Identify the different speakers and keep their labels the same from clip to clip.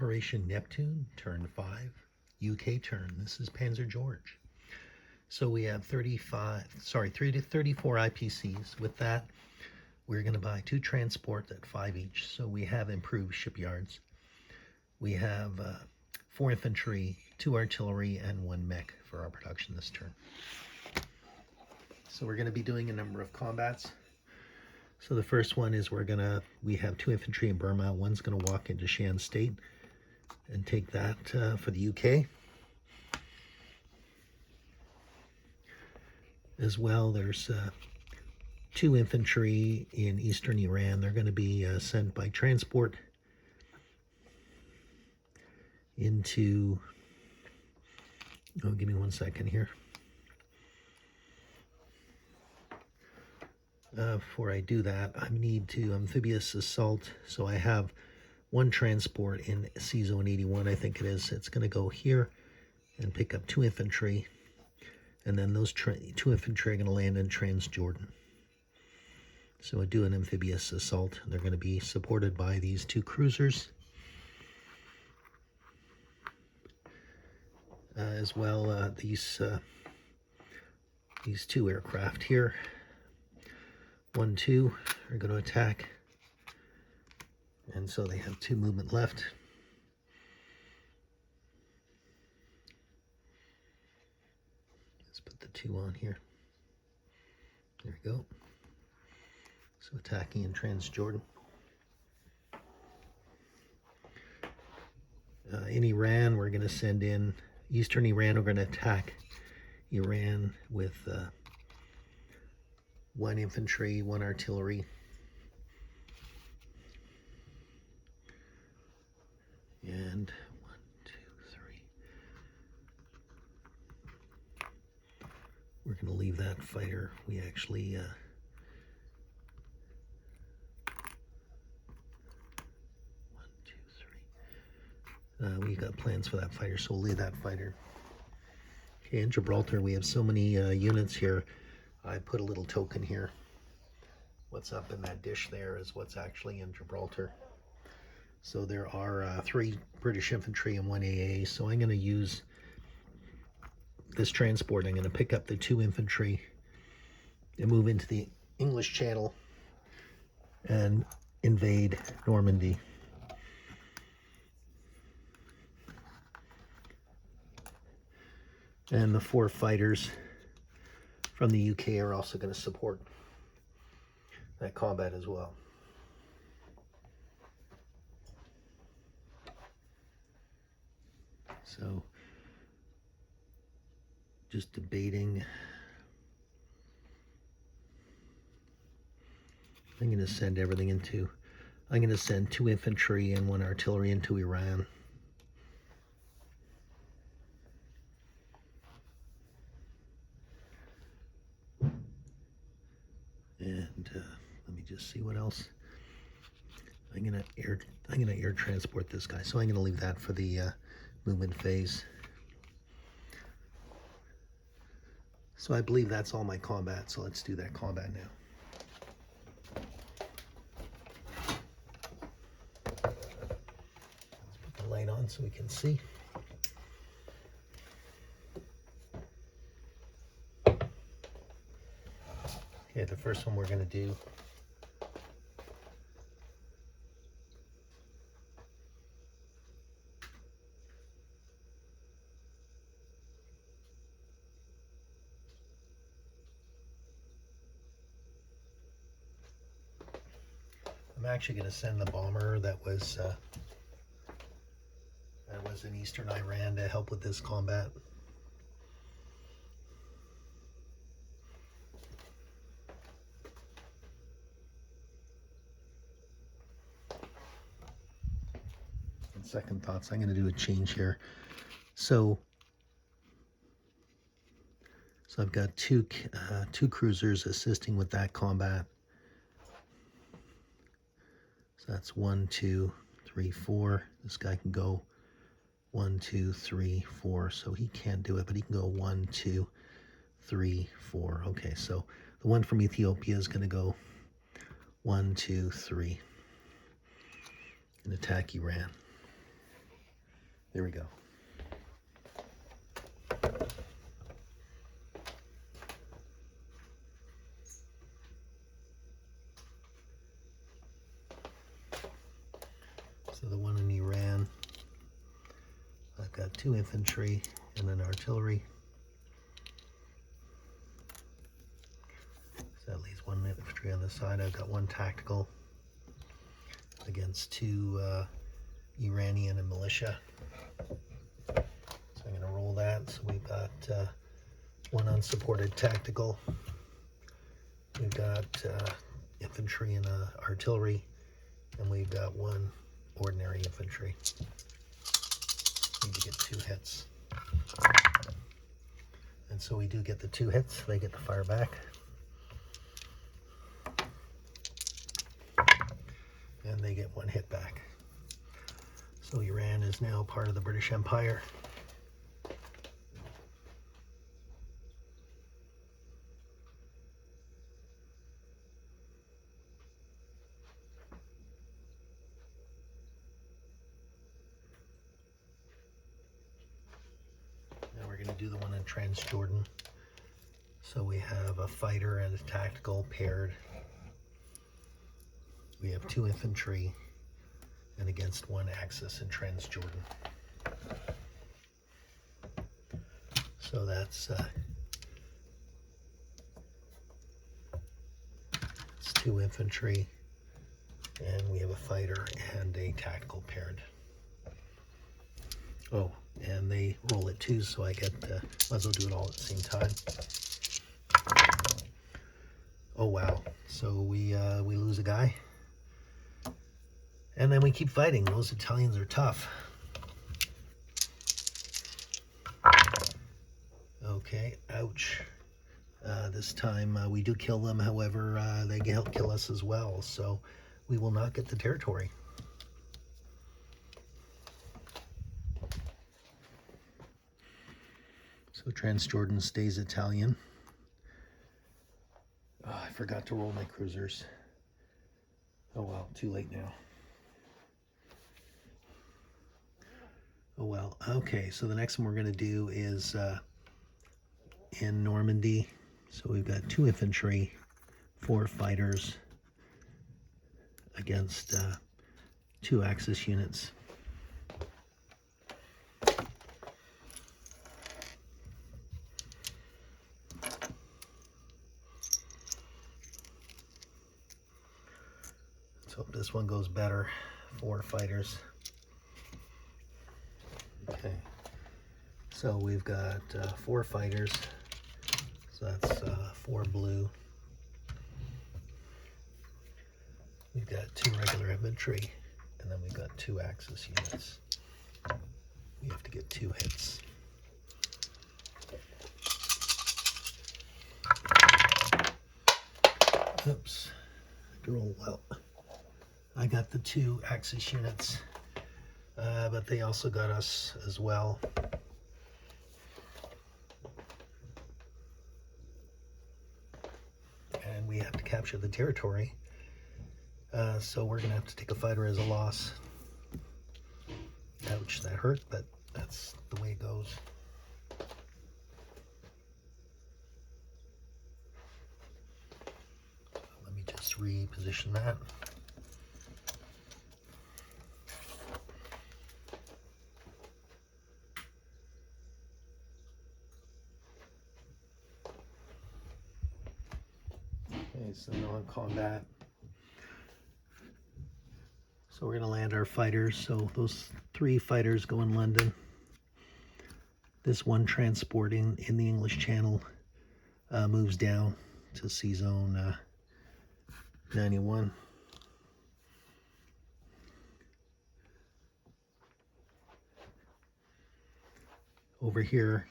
Speaker 1: Operation Neptune, turn 5, UK turn. This is Panzer George. So we have 3 to 34 IPCs. With that, we're going to buy 2 transports at 5 each. So we have improved shipyards. We have 4 infantry, 2 artillery, and 1 mech for our production this turn. So we're going to be doing a number of combats. So the first one is we have 2 infantry in Burma. One's going to walk into Shan State and take that for the UK. As well, there's 2 infantry in eastern Iran. They're going to be sent by transport into, give me 1 second here. Before I do that, I need to amphibious assault. So I have 1 transport in C-Zone 81, I think it is. It's going to go here and pick up 2 infantry. And then those 2 infantry are going to land in Transjordan. So I do an amphibious assault. They're going to be supported by these 2 cruisers. As well, these 2 aircraft here. 1, 2 are going to attack, and so they have 2 movement left. Let's put the 2 on here. There we go. So attacking in Transjordan. In Iran, we're going to send in eastern Iran. We're going to attack Iran with 1 infantry, 1 artillery, and 1, 2, 3. We're going to leave that fighter. We actually 1, 2, 3. We got plans for that fighter, so we'll leave that fighter. Okay, in Gibraltar, we have so many units here. I put a little token here. What's up in that dish there is what's actually in Gibraltar. So there are 3 British infantry and 1 AA. So I'm going to use this transport. I'm going to pick up the 2 infantry and move into the English Channel and invade Normandy. And the 4 fighters from the UK are also going to support that combat as well. So, just debating. I'm going to send everything into, I'm going to send 2 infantry and 1 artillery into Iran. And let me just see what else. I'm gonna air transport this guy, so I'm gonna leave that for the movement phase. So I believe that's all my combat. So let's do that combat now. Let's put the light on so we can see. Okay, the first one we're going to do I'm actually going to send the bomber that was in eastern Iran to help with this combat. Second thoughts, I'm going to do a change here. So I've got two cruisers assisting with that combat. So that's 1, 2, 3, 4. This guy can go 1, 2, 3, 4. So he can't do it, but he can go 1, 2, 3, 4. Okay, so the one from Ethiopia is going to go 1, 2, 3 and attack Iran. There we go. So the one in Iran, I've got 2 infantry and an artillery. So that leaves 1 infantry on the side. I've got 1 tactical against 2 Iranian and militia. So I'm going to roll that. So we've got 1 unsupported tactical. We've got infantry and artillery, and we've got 1 ordinary infantry. Need to get 2 hits. And so we do get the 2 hits. They get the fire back. And they get 1 hit back. So Iran is now part of the British Empire. Now we're going to do the one in Transjordan. So we have a fighter and a tactical paired. We have 2 infantry and against 1 Axis in Transjordan. So that's 2 infantry, and we have a fighter and a tactical paired. Oh, and they roll it 2, so I get might as well do it all at the same time. Oh wow! So we lose a guy, and then we keep fighting. Those Italians are tough. Okay, ouch. This time we do kill them, however, they help kill us as well, so we will not get the territory. So Transjordan stays Italian. Oh, I forgot to roll my cruisers. Oh well, too late now. Oh well, okay, so the next one we're going to do is in Normandy. So we've got 2 infantry, 4 fighters against 2 Axis units. Let's hope this one goes better. 4 fighters. Okay, so we've got 4 fighters. So that's 4 blue. We've got 2 regular infantry, and then we've got 2 Axis units. We have to get 2 hits. Oops, roll well. I got the 2 Axis units, but they also got us as well. And we have to capture the territory. So we're going to have to take a fighter as a loss. Ouch, that hurt, but that's the way it goes. Let me just reposition that. Okay, so now in combat. So we're going to land our fighters. So those 3 fighters go in London. This one transporting in the English Channel moves down to Sea Zone 91. Over here,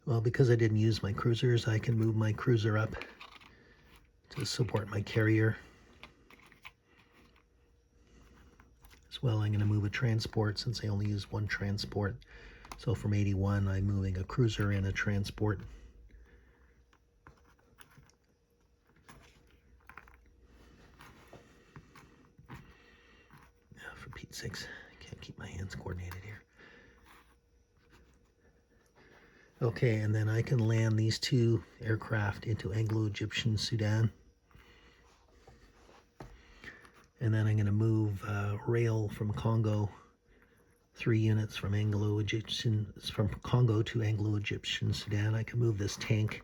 Speaker 1: well, because I didn't use my cruisers, I can move my cruiser up to support my carrier. As well, I'm going to move a transport since I only use 1 transport. So from 81, I'm moving a cruiser and a transport. For Pete's sakes, I can't keep my hands coordinated here. Okay, and then I can land these two aircraft into Anglo-Egyptian Sudan. And then I'm going to move rail from Congo, 3 units from Congo to Anglo-Egyptian Sudan. I can move this tank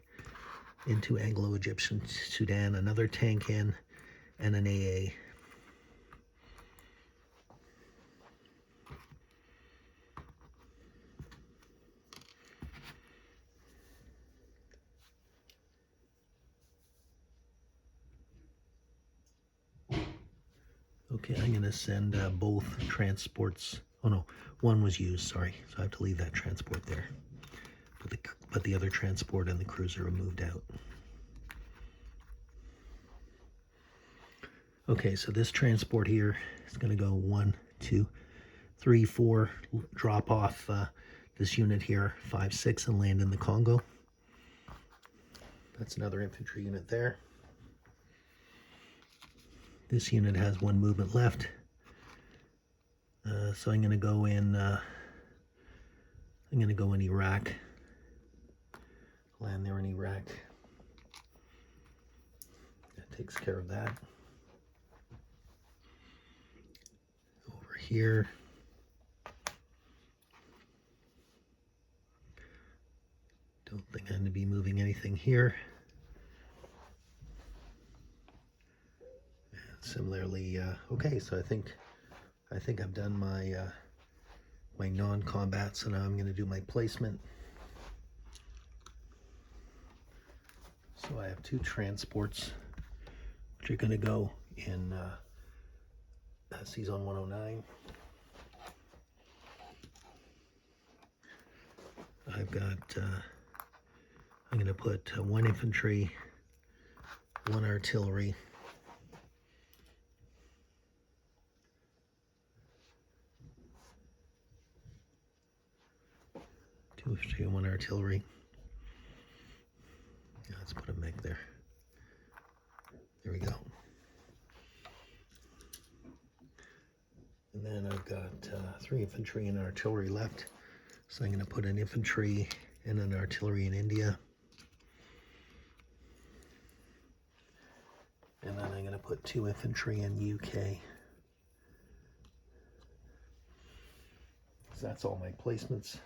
Speaker 1: into Anglo-Egyptian Sudan, another tank in, and an AA. Okay, I'm going to send both transports. Oh no, one was used, sorry. So I have to leave that transport there. But the other transport and the cruiser are moved out. Okay, so this transport here is going to go 1, 2, 3, 4, drop off this unit here, 5, 6, and land in the Congo. That's another infantry unit there. This unit has 1 movement left. So I'm going to go in. I'm going to go in Iraq. Land there in Iraq. That takes care of that. Over here. Don't think I'm going to be moving anything here. And similarly, okay. So I think I've done my my non-combat. So now I'm going to do my placement. So I have 2 transports, which are going to go in C-Zone 109. I've got, I'm going to put 1 infantry, 1 artillery, 2 infantry and 1 artillery. Yeah, let's put a MiG there. There we go. And then I've got 3 infantry and artillery left. So I'm going to put an infantry and an artillery in India. And then I'm going to put 2 infantry in UK. So that's all my placements.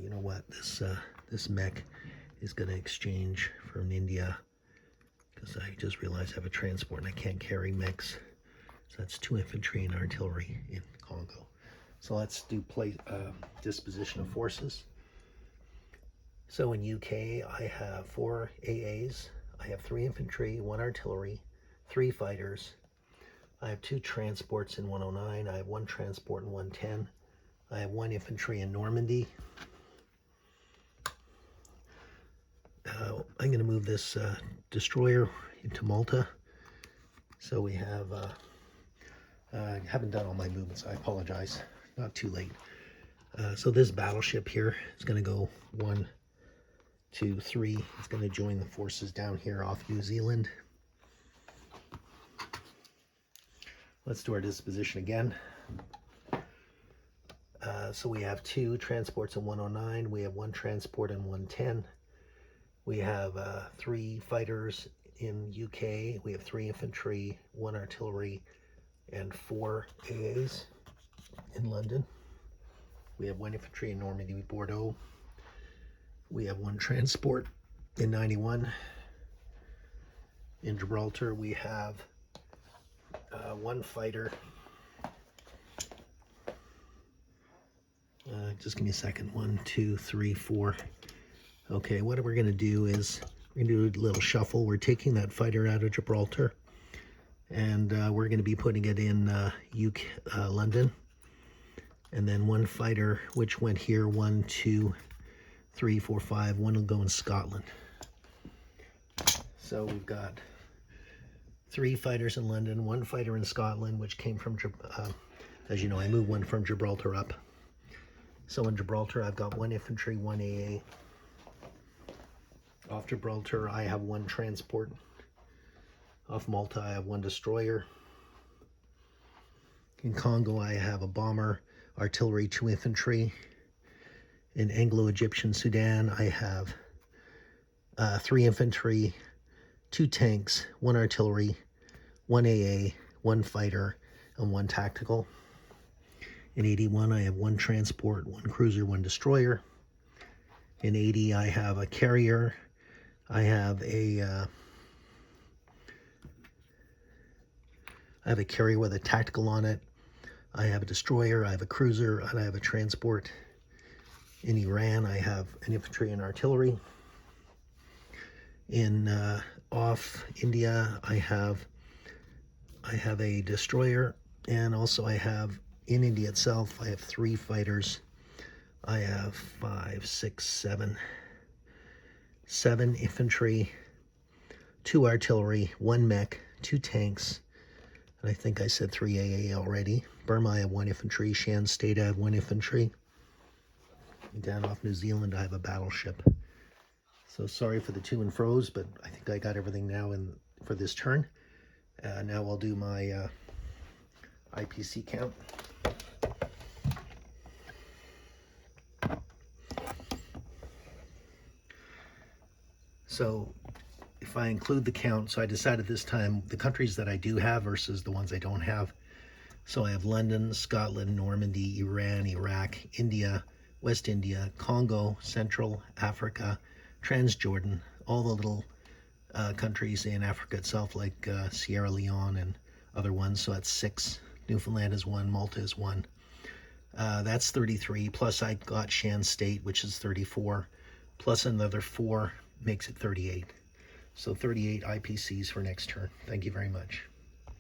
Speaker 1: You know what? This mech is going to exchange from India, because I just realized I have a transport and I can't carry mechs. So that's 2 infantry and artillery in Congo. So let's do disposition of forces. So in UK, I have 4 AAs. I have 3 infantry, 1 artillery, 3 fighters. I have 2 transports in 109. I have 1 transport in 110. I have 1 infantry in Normandy. I'm going to move this destroyer into Malta. So we have, I haven't done all my movements, I apologize, not too late. So this battleship here is going to go 1, 2, 3. It's going to join the forces down here off New Zealand. Let's do our disposition again. So we have 2 transports in 109. We have 1 transport in 110. We have 3 fighters in UK. We have 3 infantry, 1 artillery, and 4 AAs in London. We have 1 infantry in Normandy, Bordeaux. We have 1 transport in 91. In Gibraltar, we have 1 fighter. Just give me a second. 1, 2, 3, 4. Okay, what we're going to do is we're going to do a little shuffle. We're taking that fighter out of Gibraltar, and we're going to be putting it in London. And then 1 fighter, which went here, 1, 2, 3, 4, 5. 1 will go in Scotland. So we've got 3 fighters in London, 1 fighter in Scotland, which came from, as you know, I moved 1 from Gibraltar up. So in Gibraltar, I've got 1 infantry, 1 AA. Off Gibraltar, I have 1 transport. Off Malta, I have 1 destroyer. In Congo, I have a bomber, artillery, 2 infantry. In Anglo-Egyptian Sudan, I have 3 infantry, 2 tanks, 1 artillery, 1 AA, 1 fighter, and 1 tactical. In 81, I have 1 transport, 1 cruiser, 1 destroyer. In 80, I have a carrier. I have a carrier with a tactical on it. I have a destroyer, I have a cruiser, and I have a transport. In Iran, I have an infantry and artillery. In off India, I have a destroyer, and also I have in India itself, I have 3 fighters. I have 7 infantry, 2 artillery, 1 mech, 2 tanks, and I think I said 3 AA already. Burma, I have 1 infantry. Shan State, I have 1 infantry. Down off New Zealand, I have a battleship. So sorry for the to and fro's, but I think I got everything now for this turn. Now I'll do my IPC count. So if I include the count, so I decided this time the countries that I do have versus the ones I don't have. So I have London, Scotland, Normandy, Iran, Iraq, India, West India, Congo, Central Africa, Transjordan, all the little countries in Africa itself, like Sierra Leone and other ones. So that's 6. Newfoundland is 1. Malta is 1. That's 33. Plus I got Shan State, which is 34. Plus another 4 makes it 38. So 38 IPCs for next turn. Thank you very much.